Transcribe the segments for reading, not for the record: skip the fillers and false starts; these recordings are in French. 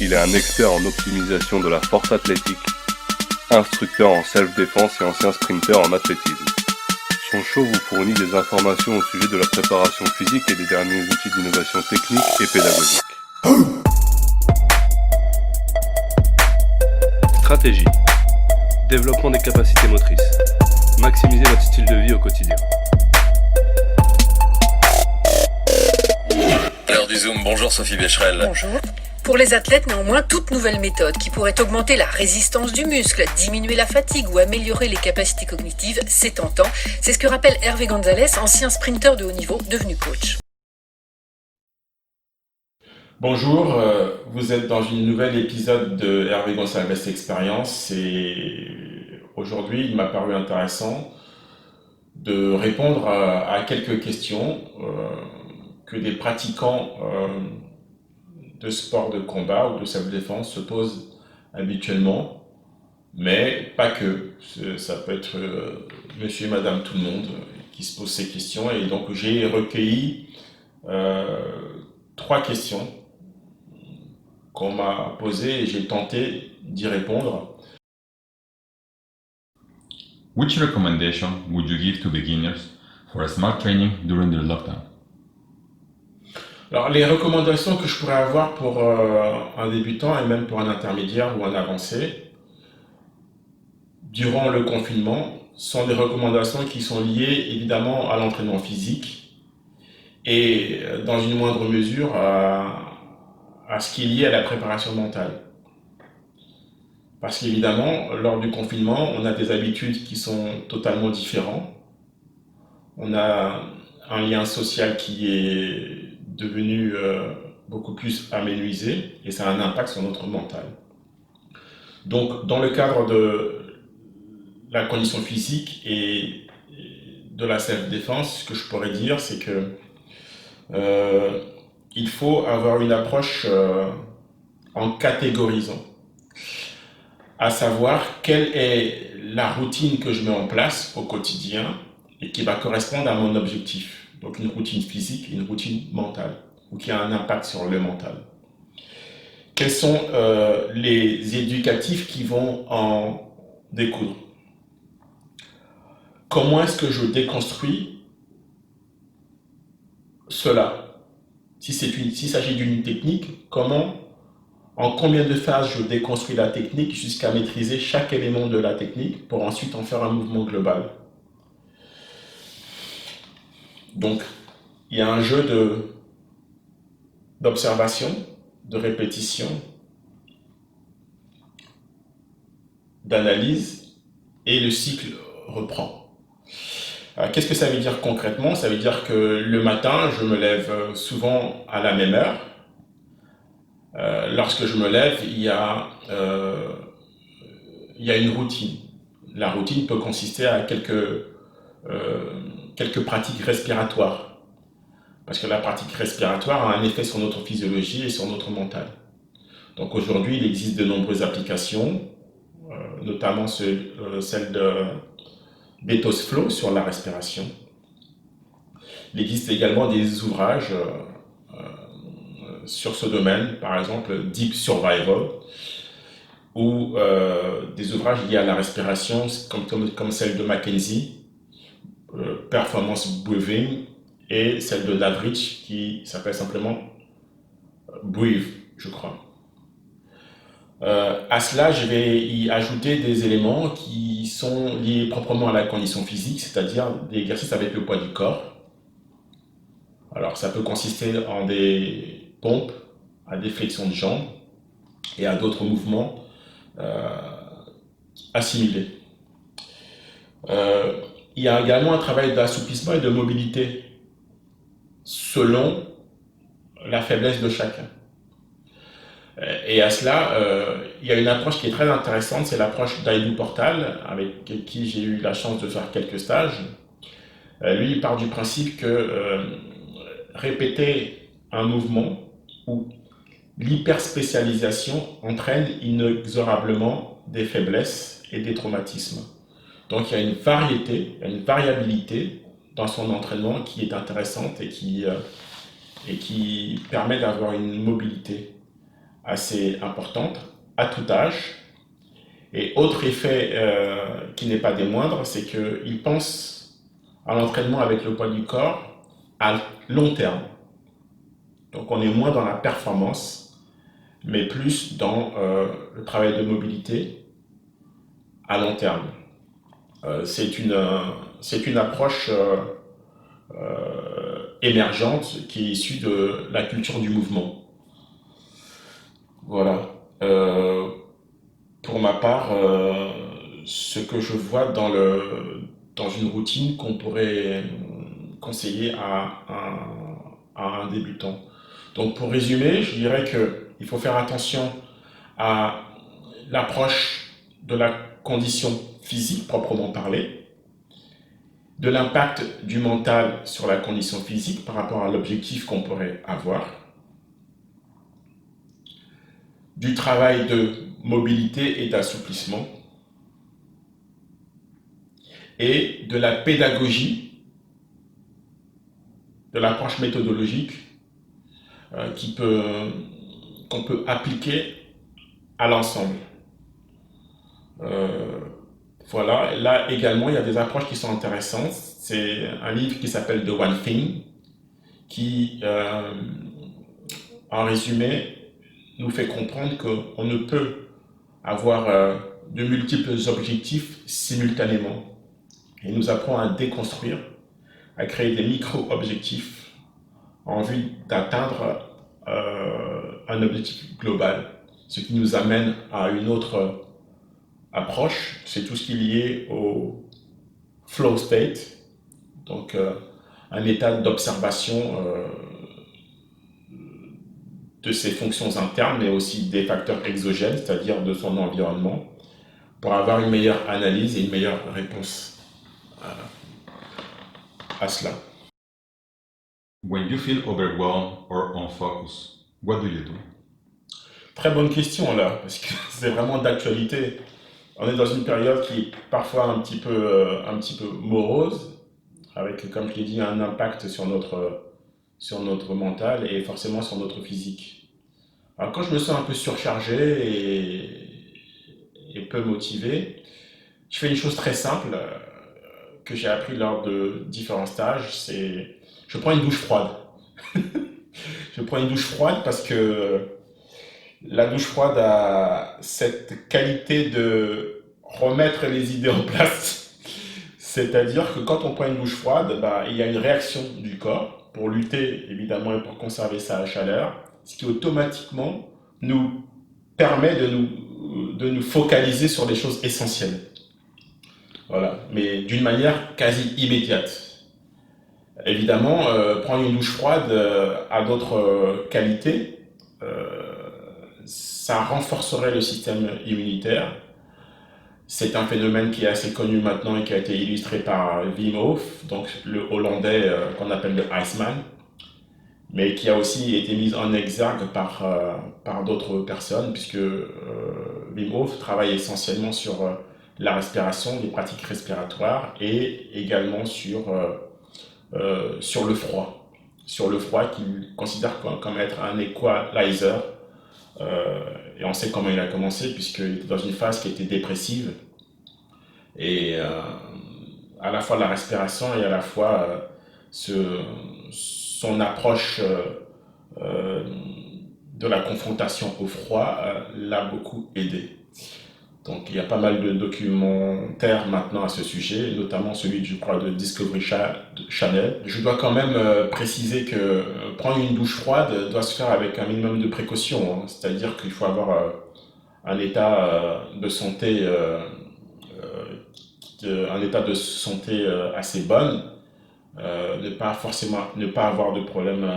Il est un expert en optimisation de la force athlétique, instructeur en self-défense et ancien sprinter en athlétisme. Son show vous fournit des informations au sujet de la préparation physique et des derniers outils d'innovation technique et pédagogique. Stratégie. Développement des capacités motrices. Maximiser votre style de vie au quotidien. L'heure du Zoom, bonjour Sophie Becherel. Bonjour. Pour les athlètes, néanmoins, toute nouvelle méthode qui pourrait augmenter la résistance du muscle, diminuer la fatigue ou améliorer les capacités cognitives, c'est tentant. C'est ce que rappelle Hervé Gonzalez, ancien sprinter de haut niveau, devenu coach. Bonjour, vous êtes dans une nouvelle épisode de Hervé Gonzalez Expérience et aujourd'hui il m'a paru intéressant de répondre à quelques questions que des pratiquants de sport de combat ou de self-défense se posent habituellement, mais pas que. Ça peut être monsieur et madame tout le monde qui se pose ces questions et donc j'ai recueilli 3 questions qu'on m'a posées et j'ai tenté d'y répondre. Which recommendation would you give to beginners for a smart training during the lockdown? Alors, les recommandations que je pourrais avoir pour un débutant et même pour un intermédiaire ou un avancé durant le confinement sont des recommandations qui sont liées évidemment à l'entraînement physique et dans une moindre mesure à ce qui est lié à la préparation mentale. Parce qu'évidemment, lors du confinement, on a des habitudes qui sont totalement différentes. On a un lien social qui est devenu beaucoup plus aménuisé et ça a un impact sur notre mental. Donc, dans le cadre de la condition physique et de la self-défense, ce que je pourrais dire, c'est que il faut avoir une approche en catégorisant, à savoir quelle est la routine que je mets en place au quotidien et qui va correspondre à mon objectif. Donc une routine physique et une routine mentale, ou qui a un impact sur le mental. Quels sont les éducatifs qui vont en découdre? Comment est-ce que je déconstruis cela? S'il s'agit d'une technique, en combien de phases je déconstruis la technique jusqu'à maîtriser chaque élément de la technique pour ensuite en faire un mouvement global? Donc, il y a un jeu d'observation, de répétition, d'analyse, et le cycle reprend. Qu'est-ce que ça veut dire concrètement? Ça veut dire que le matin, je me lève souvent à la même heure. Lorsque je me lève, il y a une routine. La routine peut consister à quelques pratiques respiratoires. Parce que la pratique respiratoire a un effet sur notre physiologie et sur notre mental. Donc aujourd'hui, il existe de nombreuses applications, notamment celle de Bethos Flow sur la respiration. Il existe également des ouvrages sur ce domaine, par exemple Deep Survival, ou des ouvrages liés à la respiration, comme celle de Mackenzie, Performance Breathing, et celle de Lavritch qui s'appelle simplement Breathe, je crois. À cela, je vais y ajouter des éléments qui sont liés proprement à la condition physique, c'est-à-dire des exercices avec le poids du corps. Alors, ça peut consister en des pompes, à des flexions de jambes et à d'autres mouvements assimilés. Il y a également un travail d'assouplissement et de mobilité selon la faiblesse de chacun. Et à cela, il y a une approche qui est très intéressante, c'est l'approche d'Aïdou Portal, avec qui j'ai eu la chance de faire quelques stages. Lui, il part du principe que répéter un mouvement ou l'hyperspécialisation entraîne inexorablement des faiblesses et des traumatismes. Donc il y a une variété, une variabilité dans son entraînement qui est intéressante et qui permet d'avoir une mobilité assez importante à tout âge. Et autre effet qui n'est pas des moindres, c'est qu'ils pensent à l'entraînement avec le poids du corps à long terme. Donc on est moins dans la performance, mais plus dans le travail de mobilité à long terme. C'est une approche émergente qui est issue de la culture du mouvement. Voilà. Pour ma part, ce que je vois dans une routine qu'on pourrait conseiller à un débutant. Donc pour résumer, je dirais qu'il faut faire attention à l'approche de la condition physique proprement parlée, de l'impact du mental sur la condition physique par rapport à l'objectif qu'on pourrait avoir, du travail de mobilité et d'assouplissement, et de la pédagogie, de l'approche méthodologique qu'on peut appliquer à l'ensemble. Voilà, là également il y a des approches qui sont intéressantes. C'est un livre qui s'appelle The One Thing, qui en résumé nous fait comprendre qu'on ne peut avoir de multiples objectifs simultanément. Et nous apprend à déconstruire, à créer des micro-objectifs en vue d'atteindre un objectif global. Ce qui nous amène à une autre approche, c'est tout ce qui est lié au flow state, donc un état d'observation de ses fonctions internes, mais aussi des facteurs exogènes, c'est-à-dire de son environnement, pour avoir une meilleure analyse et une meilleure réponse à cela. When you feel overwhelmed or unfocused, what do you do? Très bonne question là, parce que c'est vraiment d'actualité. On est dans une période qui est parfois un petit peu morose, avec, comme je l'ai dit, un impact sur notre mental et forcément sur notre physique. Alors quand je me sens un peu surchargé et peu motivé, je fais une chose très simple que j'ai appris lors de différents stages, c'est je prends une douche froide. Je prends une douche froide parce que la douche froide a cette qualité de remettre les idées en place. C'est-à-dire que quand on prend une douche froide, il y a une réaction du corps pour lutter évidemment et pour conserver sa chaleur, ce qui automatiquement nous permet de nous focaliser sur les choses essentielles. Voilà, mais d'une manière quasi immédiate. Évidemment, prendre une douche froide a d'autres qualités. Ça renforcerait le système immunitaire. C'est un phénomène qui est assez connu maintenant et qui a été illustré par Wim Hof, donc le Hollandais qu'on appelle le Iceman, mais qui a aussi été mis en exergue par d'autres personnes, puisque Wim Hof travaille essentiellement sur la respiration, les pratiques respiratoires, et également sur le froid. Sur le froid qu'il considère comme être un equalizer. Et on sait comment il a commencé, puisqu'il était dans une phase qui était dépressive. Et à la fois la respiration et à la fois son approche de la confrontation au froid l'a beaucoup aidé. Donc il y a pas mal de documentaires maintenant à ce sujet, notamment celui, je crois, de Discovery Channel. Je dois quand même préciser que prendre une douche froide doit se faire avec un minimum de précaution, hein. C'est-à-dire qu'il faut avoir un état de santé assez bonne, ne pas avoir de problèmes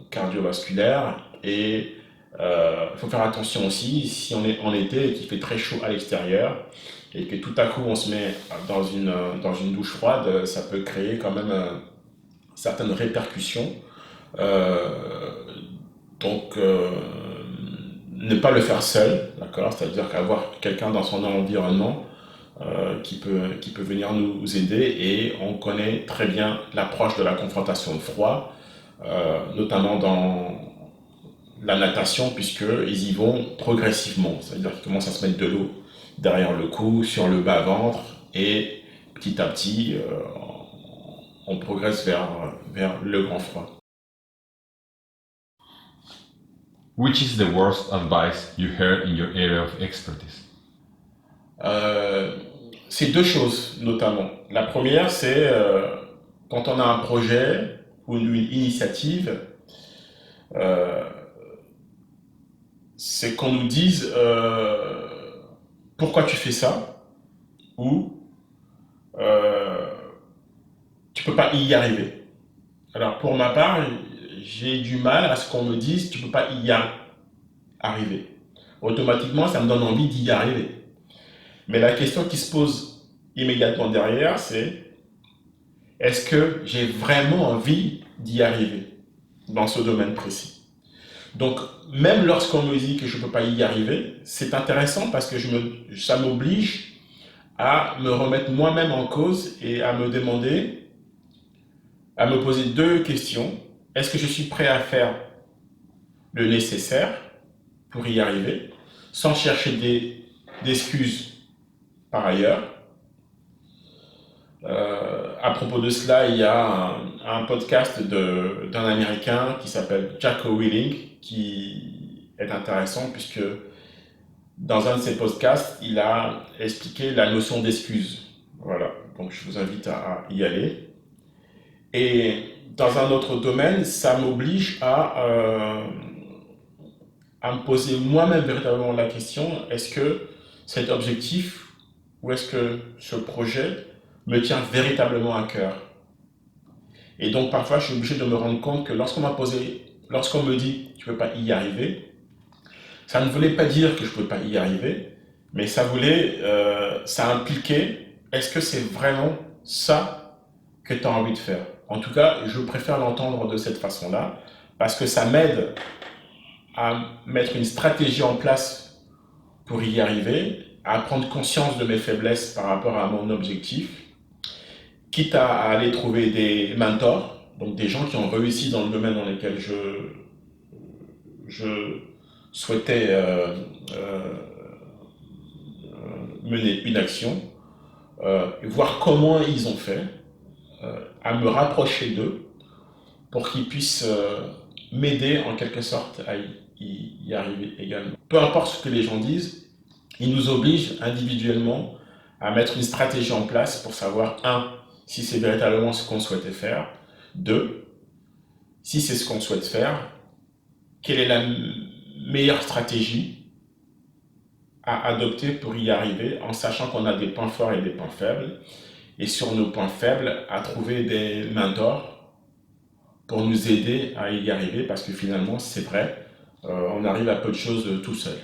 cardiovasculaires, et il faut faire attention aussi si on est en été et qu'il fait très chaud à l'extérieur et que tout à coup on se met dans une douche froide, ça peut créer quand même certaines répercussions. Donc ne pas le faire seul, d'accord, c'est-à-dire qu'avoir quelqu'un dans son environnement qui peut venir nous aider, et on connaît très bien l'approche de la confrontation au froid, notamment la natation, puisqu'ils y vont progressivement. C'est-à-dire qu'ils commencent à se mettre de l'eau derrière le cou, sur le bas-ventre, et petit à petit, on progresse vers le grand froid. Which is the worst advice you heard in your area of expertise? C'est deux choses, notamment. La première, c'est quand on a un projet ou une initiative, c'est qu'on nous dise pourquoi tu fais ça, ou tu peux pas y arriver. Alors pour ma part, j'ai du mal à ce qu'on me dise tu peux pas y arriver. Automatiquement, ça me donne envie d'y arriver. Mais la question qui se pose immédiatement derrière, c'est est-ce que j'ai vraiment envie d'y arriver dans ce domaine précis? Donc, même lorsqu'on me dit que je ne peux pas y arriver, c'est intéressant parce que ça m'oblige à me remettre moi-même en cause et à me demander, à me poser deux questions. Est-ce que je suis prêt à faire le nécessaire pour y arriver, sans chercher d'excuses par ailleurs? À propos de cela, il y a un podcast d'un Américain qui s'appelle Jocko Willink qui est intéressant puisque dans un de ses podcasts, il a expliqué la notion d'excuse. Voilà, donc je vous invite à y aller. Et dans un autre domaine, ça m'oblige à me poser moi-même véritablement la question, est-ce que cet objectif ou est-ce que ce projet me tient véritablement à cœur? Et donc parfois je suis obligé de me rendre compte que lorsqu'on me dit tu ne peux pas y arriver, ça ne voulait pas dire que je ne peux pas y arriver, mais ça impliquait est-ce que c'est vraiment ça que tu as envie de faire? En tout cas, je préfère l'entendre de cette façon-là, parce que ça m'aide à mettre une stratégie en place pour y arriver, à prendre conscience de mes faiblesses par rapport à mon objectif, quitte à aller trouver des mentors, donc des gens qui ont réussi dans le domaine dans lequel je souhaitais mener une action, voir comment ils ont fait, à me rapprocher d'eux pour qu'ils puissent m'aider en quelque sorte à y arriver également. Peu importe ce que les gens disent, ils nous obligent individuellement à mettre une stratégie en place pour savoir, 1, si c'est véritablement ce qu'on souhaitait faire, 2, si c'est ce qu'on souhaite faire, quelle est la meilleure stratégie à adopter pour y arriver, en sachant qu'on a des points forts et des points faibles, et sur nos points faibles, à trouver des mentors pour nous aider à y arriver, parce que finalement, c'est vrai, on arrive à peu de choses tout seul.